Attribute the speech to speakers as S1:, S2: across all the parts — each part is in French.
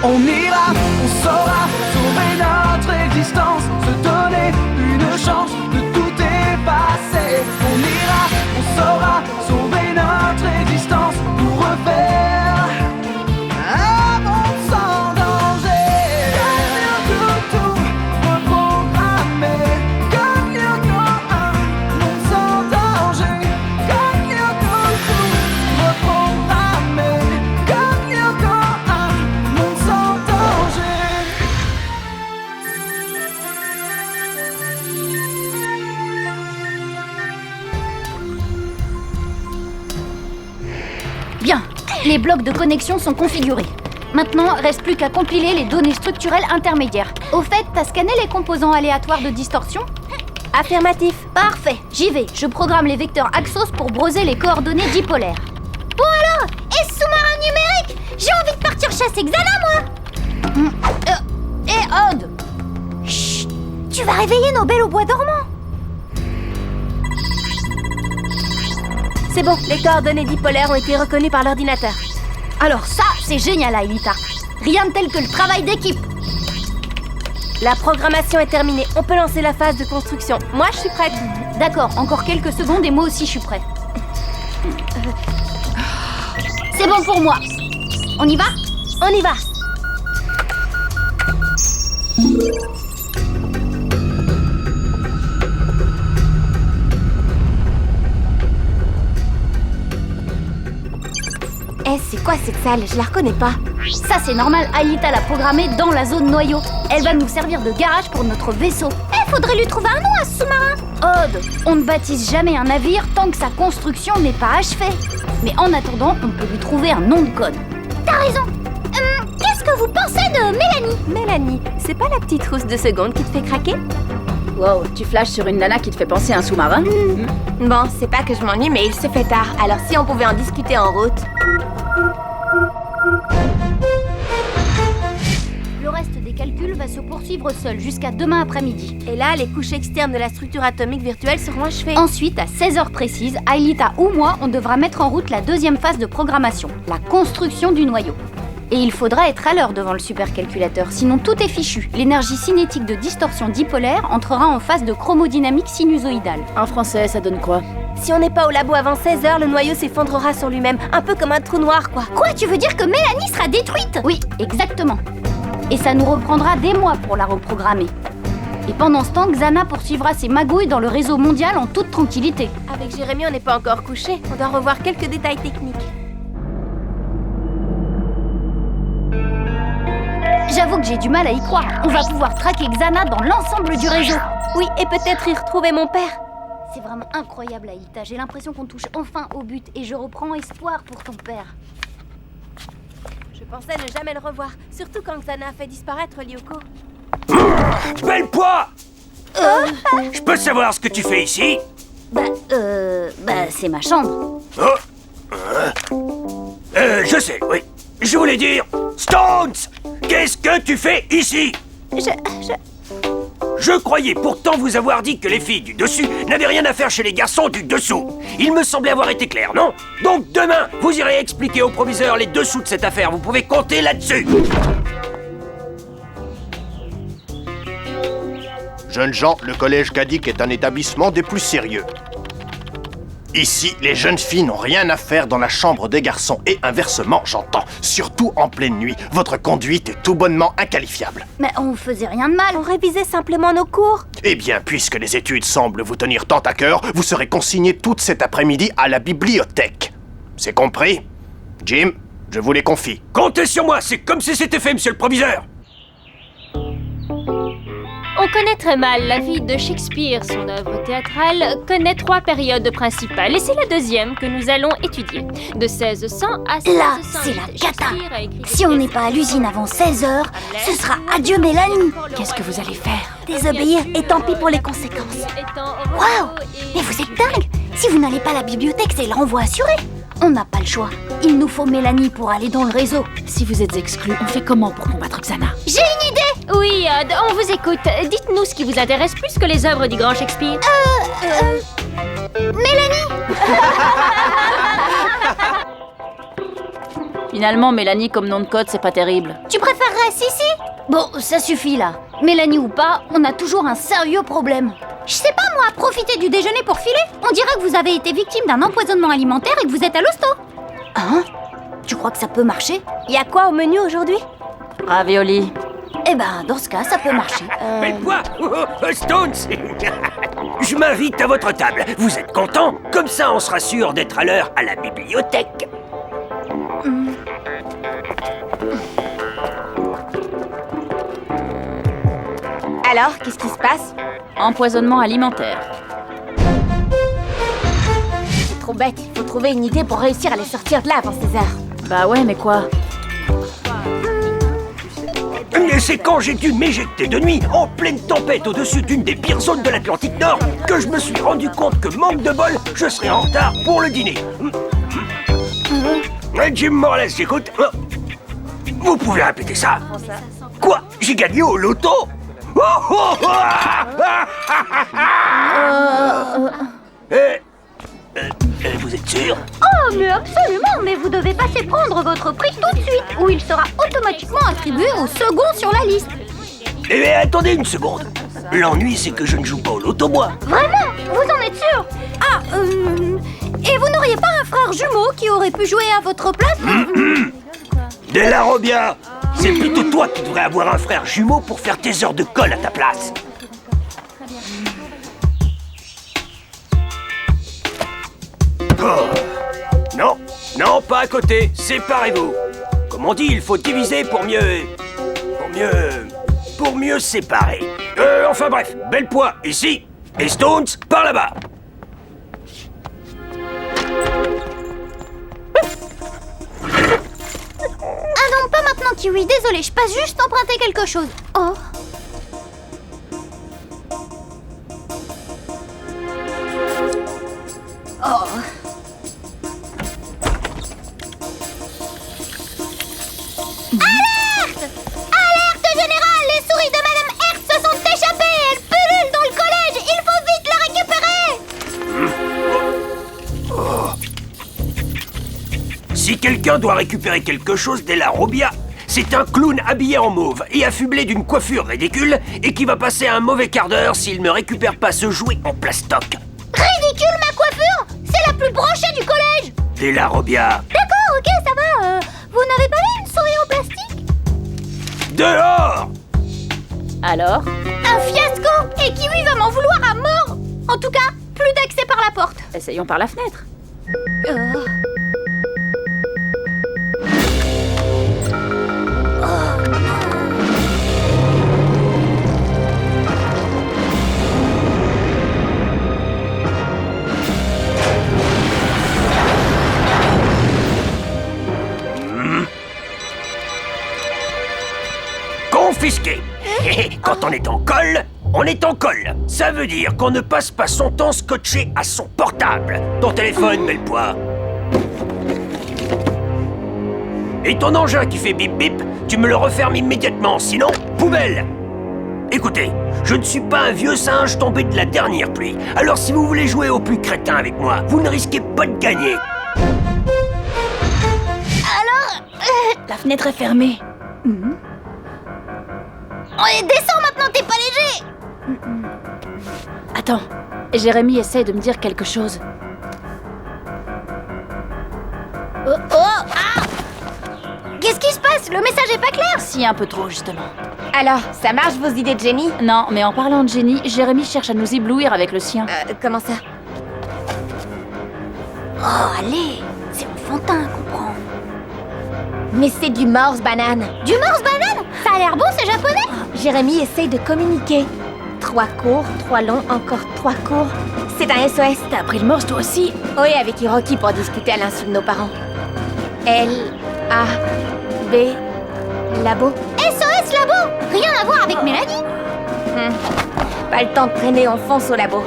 S1: On ira, on saura sauver notre existence, se donner une chance de tout effacer. On ira, on saura sauver notre existence pour refaire un monde sans danger. Tout reprogrammer, comme un monde sans danger. Comme tout reprogrammer, comme un monde sans danger.
S2: Bien, les blocs de connexion sont configurés. Maintenant, reste plus qu'à compiler les données structurelles intermédiaires. Au fait, t'as scanné les composants aléatoires de distorsion ?
S3: Affirmatif.
S2: Parfait, j'y vais. Je programme les vecteurs Axos pour broser les coordonnées dipolaires.
S3: Bon alors, et ce sous-marin numérique? J'ai envie de partir chasser Xana, moi.
S2: Et Odd !
S3: Chut, tu vas réveiller nos belles au bois dormant. C'est bon, les coordonnées dipolaires ont été reconnues par l'ordinateur.
S2: Alors ça, c'est génial, Aelita. Rien de tel que le travail d'équipe.
S3: La programmation est terminée, on peut lancer la phase de construction. Moi, je suis prête.
S2: D'accord, encore quelques secondes et moi aussi je suis prêt. C'est bon pour moi. On y va ?
S3: On y va. Eh, c'est quoi cette salle? Je la reconnais pas.
S2: Ça c'est normal, Aelita l'a programmée dans la zone noyau. Elle va nous servir de garage pour notre vaisseau.
S3: Eh, faudrait lui trouver un nom à ce sous-marin.
S2: Odd, on ne baptise jamais un navire tant que sa construction n'est pas achevée. Mais en attendant, on peut lui trouver un nom de code.
S3: T'as raison. Qu'est-ce que vous pensez de Mélanie? Mélanie, c'est pas la petite rousse de seconde qui te fait craquer?
S2: Wow, tu flashes sur une nana qui te fait penser à un sous-marin.
S3: Bon, c'est pas que je m'ennuie, mais il se fait tard. Alors si on pouvait en discuter en route.
S2: Le reste des calculs va se poursuivre seul jusqu'à demain après-midi.
S3: Et là, les couches externes de la structure atomique virtuelle seront achevées.
S2: Ensuite, à 16h précises, Aelita ou moi, on devra mettre en route la deuxième phase de programmation, la construction du noyau. Et il faudra être à l'heure devant le supercalculateur, sinon tout est fichu. L'énergie cinétique de distorsion dipolaire entrera en phase de chromodynamique sinusoïdale.
S4: En français, ça donne quoi?
S3: Si on n'est pas au labo avant 16h, le noyau s'effondrera sur lui-même, un peu comme un trou noir, quoi. Quoi, tu veux dire que Mélanie sera détruite?
S2: Oui, exactement. Et ça nous reprendra des mois pour la reprogrammer. Et pendant ce temps, Xana poursuivra ses magouilles dans le réseau mondial en toute tranquillité.
S3: Avec Jérémy, on n'est pas encore couché. On doit revoir quelques détails techniques.
S2: J'avoue que j'ai du mal à y croire. On va pouvoir traquer Xana dans l'ensemble du réseau.
S3: Oui, et peut-être y retrouver mon père.
S2: C'est vraiment incroyable, Aelita. J'ai l'impression qu'on touche enfin au but et je reprends espoir pour ton père.
S3: Je pensais ne jamais le revoir, surtout quand Xana a fait disparaître Lyoko.
S5: Belle poids! Je peux savoir ce que tu fais ici?
S2: C'est ma chambre.
S5: Je sais, oui. Je voulais dire... Stones! Qu'est-ce que tu fais ici? Je croyais pourtant vous avoir dit que les filles du dessus n'avaient rien à faire chez les garçons du dessous. Il me semblait avoir été clair, non? Donc demain, vous irez expliquer au proviseur les dessous de cette affaire. Vous pouvez compter là-dessus.
S6: Jeunes gens, le collège Gadik est un établissement des plus sérieux. Ici, les jeunes filles n'ont rien à faire dans la chambre des garçons et inversement, j'entends. Surtout en pleine nuit, votre conduite est tout bonnement inqualifiable.
S2: Mais on faisait rien de mal.
S3: On révisait simplement nos cours.
S6: Eh bien, puisque les études semblent vous tenir tant à cœur, vous serez consignés toute cet après-midi à la bibliothèque. C'est compris? Jim, je vous les confie.
S5: Comptez sur moi, c'est comme si c'était fait, monsieur le proviseur.
S7: On connaît très mal la vie de Shakespeare. Son œuvre théâtrale connaît 3 périodes principales et c'est la deuxième que nous allons étudier. De 1600 à 1600.
S2: Là, c'est la cata. Si on n'est pas à l'usine avant 16h, ce sera adieu Mélanie.
S4: Qu'est-ce que vous allez faire?
S3: Désobéir et tant pis pour les conséquences.
S2: Waouh! Mais vous êtes dingue! Si vous n'allez pas à la bibliothèque, c'est le renvoi assuré. On n'a pas le choix. Il nous faut Mélanie pour aller dans le réseau.
S4: Si vous êtes exclus, on fait comment pour combattre Xana?
S7: J'ai une idée! Oui, on vous écoute. Dites-nous ce qui vous intéresse plus que les œuvres du grand Shakespeare.
S2: Mélanie!
S4: Finalement, Mélanie comme nom de code, c'est pas terrible.
S3: Tu préférerais Sissi?
S2: Bon, ça suffit là. Mélanie ou pas, on a toujours un sérieux problème.
S3: Je sais pas moi, profiter du déjeuner pour filer? On dirait que vous avez été victime d'un empoisonnement alimentaire et que vous êtes à l'hosto.
S2: Hein? Tu crois que ça peut marcher?
S3: Y a quoi au menu aujourd'hui?
S4: Ravioli.
S2: Eh ben, dans ce cas, ça peut marcher.
S5: Mais quoi? Stones! Je m'invite à votre table. Vous êtes content? Comme ça, on sera sûr d'être à l'heure à la bibliothèque.
S3: Alors, qu'est-ce qui se passe?
S4: Empoisonnement alimentaire.
S3: C'est trop bête, il faut trouver une idée pour réussir à les sortir de là avant 16 heures.
S4: Bah ouais, mais quoi?
S5: Mais c'est quand j'ai dû m'éjecter de nuit, en pleine tempête au-dessus d'une des pires zones de l'Atlantique Nord, que je me suis rendu compte que, manque de bol, je serais en retard pour le dîner. Jim Morales, j'écoute. Vous pouvez répéter ça? Quoi? J'ai gagné au loto? Vous êtes sûr?
S3: Oh, mais absolument, mais vous devez passer prendre votre prix tout de suite, ou il sera automatiquement attribué au second sur la liste.
S5: Eh bien, attendez une seconde. L'ennui, c'est que je ne joue pas au loto, moi.
S3: Vraiment? Vous en êtes sûr? Ah, et vous n'auriez pas un frère jumeau qui aurait pu jouer à votre place?
S5: De la Robia! C'est plutôt toi qui devrais avoir un frère jumeau pour faire tes heures de colle à ta place. Oh. Non, non, pas à côté. Séparez-vous. Comme on dit, il faut diviser pour mieux séparer. Enfin bref, belle poids ici et Stones par là-bas.
S3: Ah non, pas maintenant, Kiwi, désolé, je passe juste emprunter quelque chose. Oh. Alerte! Alerte générale! Les souris de Madame Hertz se sont échappées! Elles pullulent dans le collège! Il faut vite la récupérer!
S5: Si quelqu'un doit récupérer quelque chose dès la Robia, c'est un clown habillé en mauve et affublé d'une coiffure ridicule et qui va passer un mauvais quart d'heure s'il ne récupère pas ce jouet en plastoc.
S3: Ridicule ma coiffure! C'est la plus branchée du collège!
S5: Dès la Robia,
S3: D'accord, ok, ça va. Vous n'avez pas vu une souris en plastique?
S5: dehors!
S4: Alors?
S3: Un fiasco! Et Kiwi va m'en vouloir à mort! En tout cas, plus d'accès par la porte.
S4: Essayons par la fenêtre.
S5: Confisqué. Quand on est en colle, on est en colle. Ça veut dire qu'on ne passe pas son temps scotché à son portable. Ton téléphone, belle poire. Et ton engin qui fait bip bip, tu me le refermes immédiatement, sinon, poubelle. Écoutez, je ne suis pas un vieux singe tombé de la dernière pluie. Alors si vous voulez jouer au plus crétin avec moi, vous ne risquez pas de gagner.
S4: La fenêtre est fermée.
S3: Descends maintenant, t'es pas léger!
S4: Attends, Jérémy essaie de me dire quelque chose.
S3: Qu'est-ce qui se passe? Le message est pas clair!
S4: Si, un peu trop, justement.
S3: Alors, ça marche vos idées de génie?
S4: Non, mais en parlant de génie, Jérémy cherche à nous éblouir avec le sien.
S3: Comment ça? Oh, allez! C'est enfantin, comprends. Mais c'est du morse banane. Du morse banane? Ça a l'air bon, c'est japonais? Jérémy essaye de communiquer. 3 courts, 3 longs, encore 3 courts. C'est un SOS.
S4: T'as appris le morse, toi aussi?
S3: Oui, avec Hiroki pour discuter à l'insu de nos parents. L-A-B... Labo. SOS Labo! Rien à voir avec Mélanie? Pas le temps de traîner, on fonce au labo.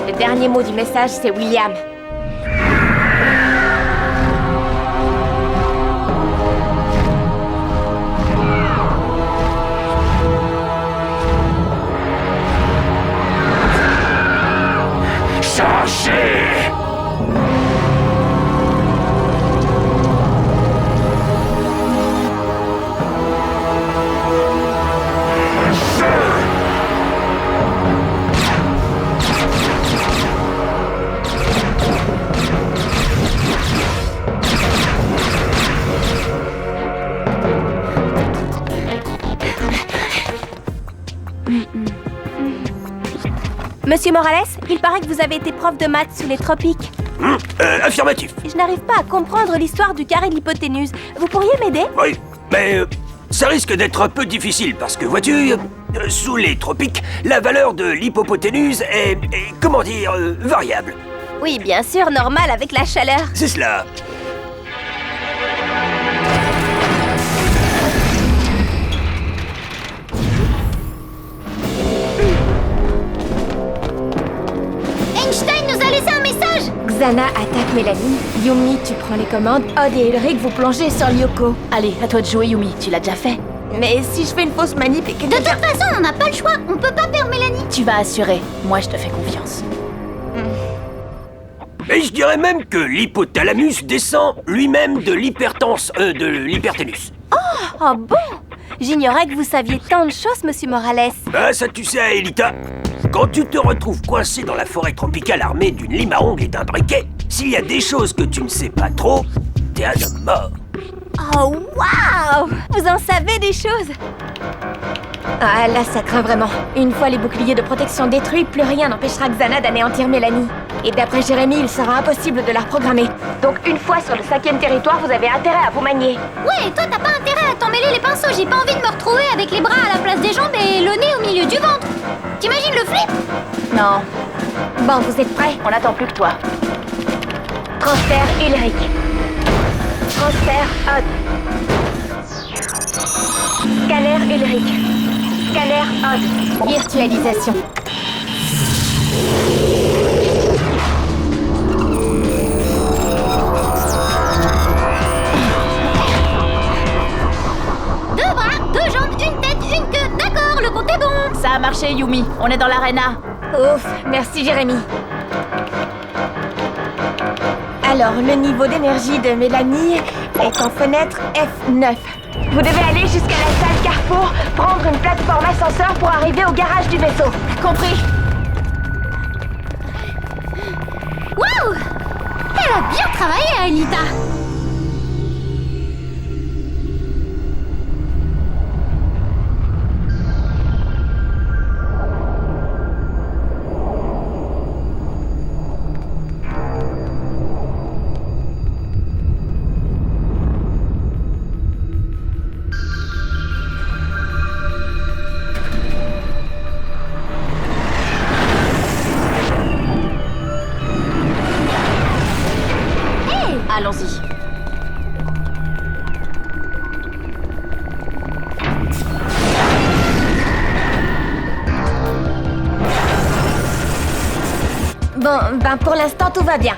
S3: Le dernier mot du message, c'est William. Monsieur Morales, il paraît que vous avez été prof de maths sous les tropiques.
S5: Affirmatif.
S3: Je n'arrive pas à comprendre l'histoire du carré de l'hypoténuse. Vous pourriez m'aider?
S5: Oui, mais ça risque d'être un peu difficile parce que, vois-tu, sous les tropiques, la valeur de l'hypoténuse est comment dire, variable.
S3: Oui, bien sûr, normal avec la chaleur.
S5: C'est cela.
S2: Einstein nous a laissé un message.
S3: Xana attaque Mélanie. Yumi, tu prends les commandes. Odd et Ulrich, vous plongez sur Lyoko.
S4: Allez, à toi de jouer, Yumi. Tu l'as déjà fait.
S3: Mais si je fais une fausse manip et que...
S2: De toute façon, on n'a pas le choix. On peut pas perdre Mélanie.
S4: Tu vas assurer. Moi, je te fais confiance.
S5: Et je dirais même que l'hypothalamus descend lui-même de l'hyperténus.
S3: Oh bon? J'ignorais que vous saviez tant de choses, monsieur Morales.
S5: Bah ça tu sais, Elita. Quand tu te retrouves coincé dans la forêt tropicale armé d'une lime à ongles et d'un briquet, s'il y a des choses que tu ne sais pas trop, t'es un homme mort.
S3: Oh, waouh! Vous en savez des choses! Ah, là, ça craint vraiment. Une fois les boucliers de protection détruits, plus rien n'empêchera Xana d'anéantir Mélanie. Et d'après Jérémy, il sera impossible de la reprogrammer. Donc, une fois sur le 5e territoire, vous avez intérêt à vous manier.
S2: Ouais, toi t'as pas intérêt à t'emmêler les pinceaux. J'ai pas envie de me retrouver avec les bras à la place des jambes et le nez au milieu du ventre. T'imagines le flip?
S4: Non,
S3: Bon, vous êtes prêts?
S4: on n'attend plus que toi.
S3: Transfert Ulrich. Transfert Odd. Scanner Ulrich. Scanner Odd. Virtualisation.
S2: Deux bras, deux jambes, une tête, une queue. D'accord, le compte est bon.
S4: Ça a marché, Yumi. On est dans l'arena.
S3: Ouf, merci Jérémy. Alors, le niveau d'énergie de Mélanie est en fenêtre F9. Vous devez aller jusqu'à la salle Carrefour, prendre une plateforme ascenseur pour arriver au garage du vaisseau.
S4: Compris.
S2: Waouh! Elle a bien travaillé, Aelita.
S4: Allons-y.
S3: Bon, pour l'instant, tout va bien.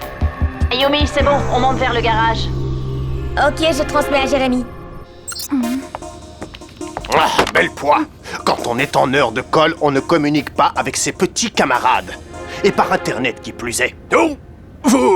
S4: Yumi, c'est bon, on monte vers le garage.
S3: Ok, je transmets à Jérémy.
S6: Ah, belle poids. Quand on est en heure de colle, on ne communique pas avec ses petits camarades. Et par Internet, qui plus est.
S5: Oh,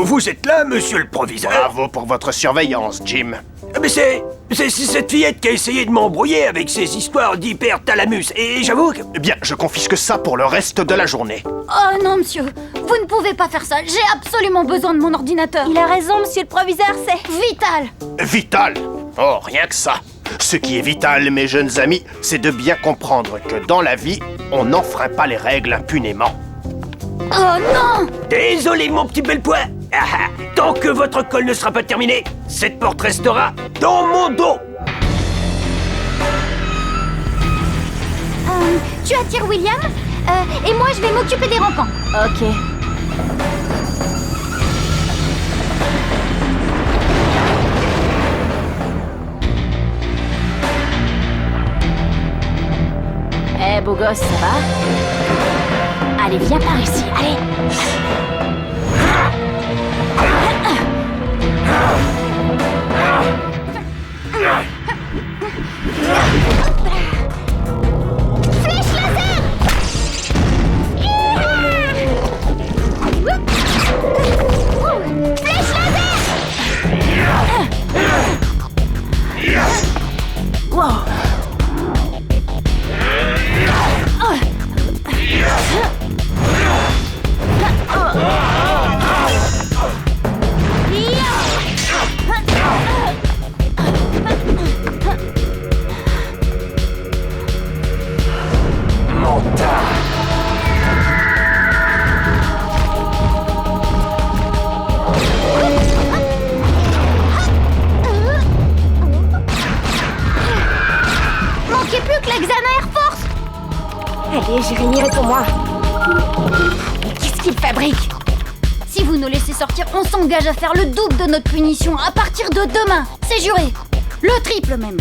S5: vous êtes là, monsieur le proviseur?
S6: Bravo pour votre surveillance, Jim.
S5: Mais c'est cette fillette qui a essayé de m'embrouiller avec ses histoires d'hyperthalamus. Et j'avoue que...
S6: Eh bien, je confisque ça pour le reste de la journée.
S2: Oh non, monsieur. Vous ne pouvez pas faire ça. J'ai absolument besoin de mon ordinateur.
S3: Il a raison, monsieur le proviseur, c'est...
S2: Vital.
S6: Vital. Oh, rien que ça. Ce qui est vital, mes jeunes amis, c'est de bien comprendre que dans la vie, on n'enfreint pas les règles impunément.
S2: Oh non!
S5: Désolé, mon petit bel pois. Tant que votre colle ne sera pas terminée, cette porte restera dans mon dos.
S2: Tu attires William et moi je vais m'occuper des rampants.
S4: Ok. Eh, beau gosse, ça va? Allez, viens par ici, allez!
S2: Flèche laser! Flèche laser!
S4: Wow!
S2: manquait plus que la Xana Air Force.
S3: Allez, Jérémy, réponds-moi. Qu'est-ce qu'il fabrique?
S2: Si vous nous laissez sortir, on s'engage à faire le double de notre punition à partir de demain. C'est juré. Le triple même.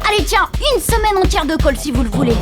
S2: Allez, tiens, une semaine entière de colle si vous le voulez.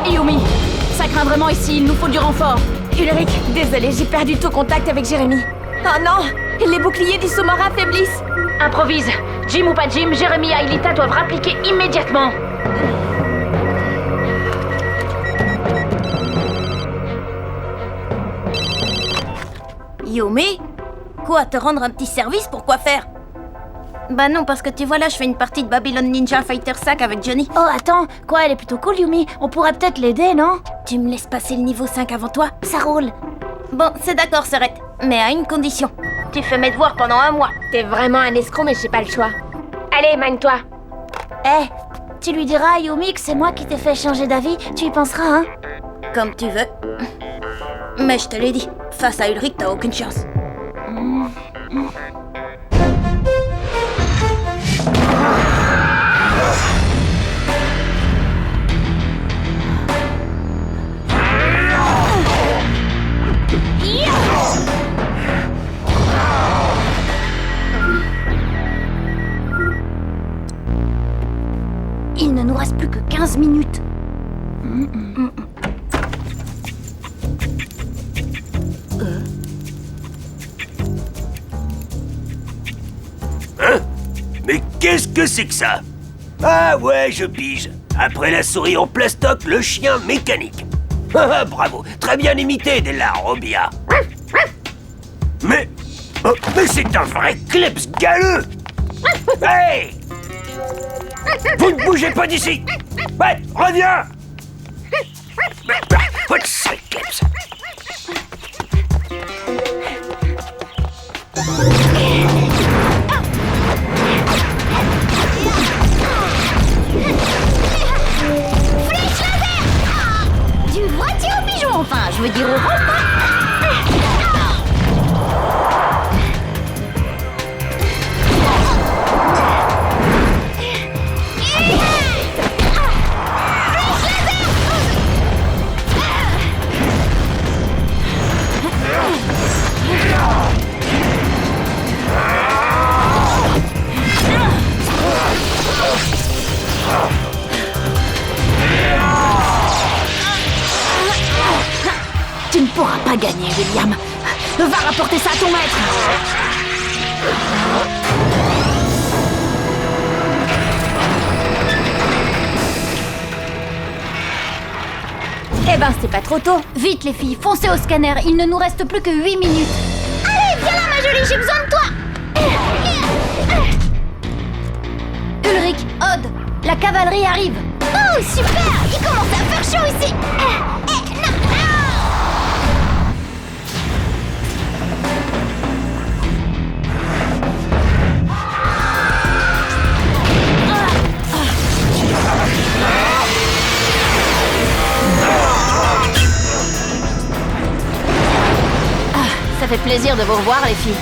S4: Yumi, ça craint vraiment ici, il nous faut du renfort.
S3: Ulrich, désolé, j'ai perdu tout contact avec Jérémy. Oh non, les boucliers du sous-marin faiblissent.
S4: Improvise. Jim ou pas Jim, Jérémy et Aelita doivent rappliquer immédiatement.
S2: Yumi? Quoi, te rendre un petit service pour quoi faire? Bah non, parce que tu vois là, je fais une partie de Babylon Ninja Fighter Sack avec Johnny.
S3: Oh, attends, quoi, elle est plutôt cool, Yumi. On pourrait peut-être l'aider, non?
S2: Tu me laisses passer le niveau 5 avant toi? Ça roule. Bon, c'est d'accord, Serette. Mais à une condition. Tu fais mes devoirs pendant 1 mois.
S3: T'es vraiment un escroc, mais j'ai pas le choix. Allez, mine-toi.
S2: Eh, tu lui diras à Yumi que c'est moi qui t'ai fait changer d'avis. Tu y penseras, hein? Comme tu veux. Mais je te l'ai dit, face à Ulrich, t'as aucune chance. Il ne nous reste plus que 15 minutes.
S5: Hein? Mais qu'est-ce que c'est que ça? Ah ouais, je pige. Après la souris en plastoc, le chien mécanique. Ah, bravo, très bien imité, Della Robbia. Mais c'est un vrai kleps galeux. Hey! Vous ne bougez pas d'ici. Ouais, reviens. Votre sale kleps.
S2: Du vrai tir au pigeon, enfin, je veux dire au repas.
S4: Tu ne pourras pas gagner, William. Va rapporter ça à ton maître.
S3: Eh ben, c'est pas trop tôt.
S2: Vite les filles, foncez au scanner, il ne nous reste plus que 8 minutes. Allez, viens là ma jolie, j'ai besoin de toi. Ulrich, Odd, la cavalerie arrive. Oh, super, il commence à faire chaud ici.
S4: Ça fait plaisir de vous revoir, les filles.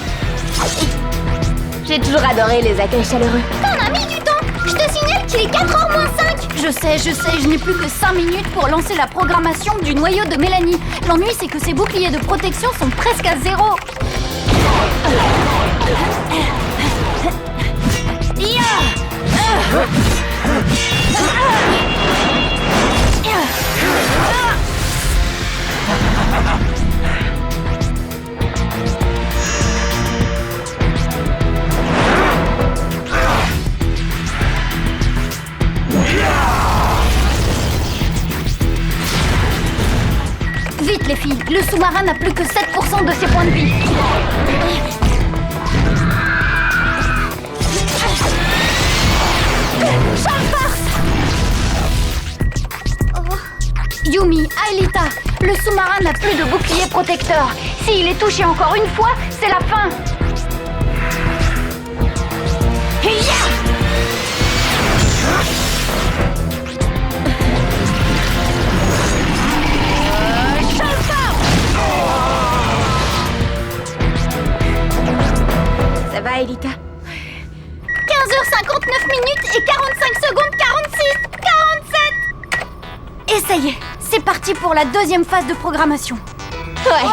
S3: J'ai toujours adoré les accueils chaleureux.
S2: T'en as mis du temps. Je te signale qu'il est 4h moins 5. Je sais, je n'ai plus que 5 minutes pour lancer la programmation du noyau de Mélanie. L'ennui, c'est que ses boucliers de protection sont presque à 0. Le sous-marin n'a plus que 7% de ses points de vie. Yumi, Aelita, le sous-marin n'a plus de bouclier protecteur. S'il est touché encore une fois, c'est la fin.
S3: Ça va, Aelita?
S2: 15h59 minutes et 45 secondes 46, 47. Et ça y est, c'est parti pour la deuxième phase de programmation.
S3: Ouais.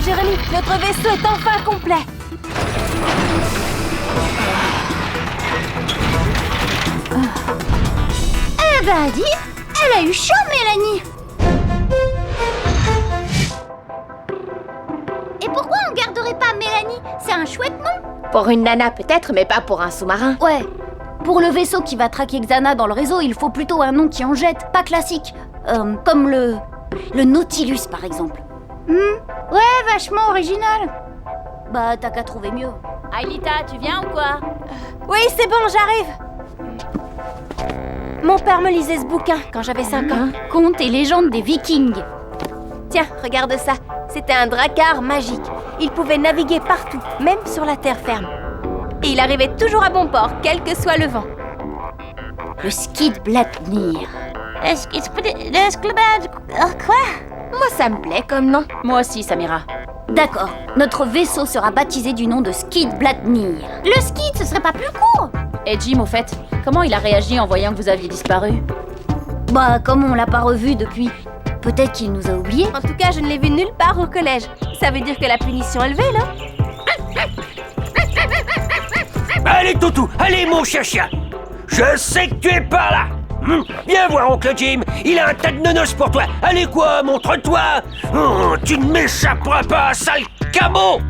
S3: Jérémy, notre vaisseau est enfin complet.
S2: Eh ben dis, elle a eu chaud, Mélanie. Et pourquoi on garderait pas Mélanie? C'est un chouette nom.
S3: Pour une nana peut-être, mais pas pour un sous-marin.
S2: Ouais. Pour le vaisseau qui va traquer Xana dans le réseau, il faut plutôt un nom qui en jette, pas classique. Comme le Nautilus, par exemple. Ouais, vachement original. Bah, t'as qu'à trouver mieux.
S4: Aelita, tu viens ou quoi?
S3: Oui, c'est bon, j'arrive. Mon père me lisait ce bouquin quand j'avais 5 ans.
S2: Contes et légendes des Vikings.
S3: Tiens, regarde ça. C'était un drakkar magique. Il pouvait naviguer partout, même sur la terre ferme. Et il arrivait toujours à bon port, quel que soit le vent.
S2: Le Skidbladnir.
S3: Quoi? Moi, ça me plaît comme nom.
S4: Moi aussi, Samira.
S2: D'accord, notre vaisseau sera baptisé du nom de Skidbladnir. Le skid, ce serait pas plus court?
S4: Et Jim, au fait, comment il a réagi en voyant que vous aviez disparu?
S2: Bah, comme on l'a pas revu depuis, peut-être qu'il nous a oubliés.
S3: En tout cas, je ne l'ai vu nulle part au collège. Ça veut dire que la punition est levée, là?
S5: Allez, Toutou, allez, mon chien. Je sais que tu es par là. Viens voir oncle Jim, il a un tas de nonos pour toi. Allez quoi, montre-toi. Tu ne m'échapperas pas, sale cabot.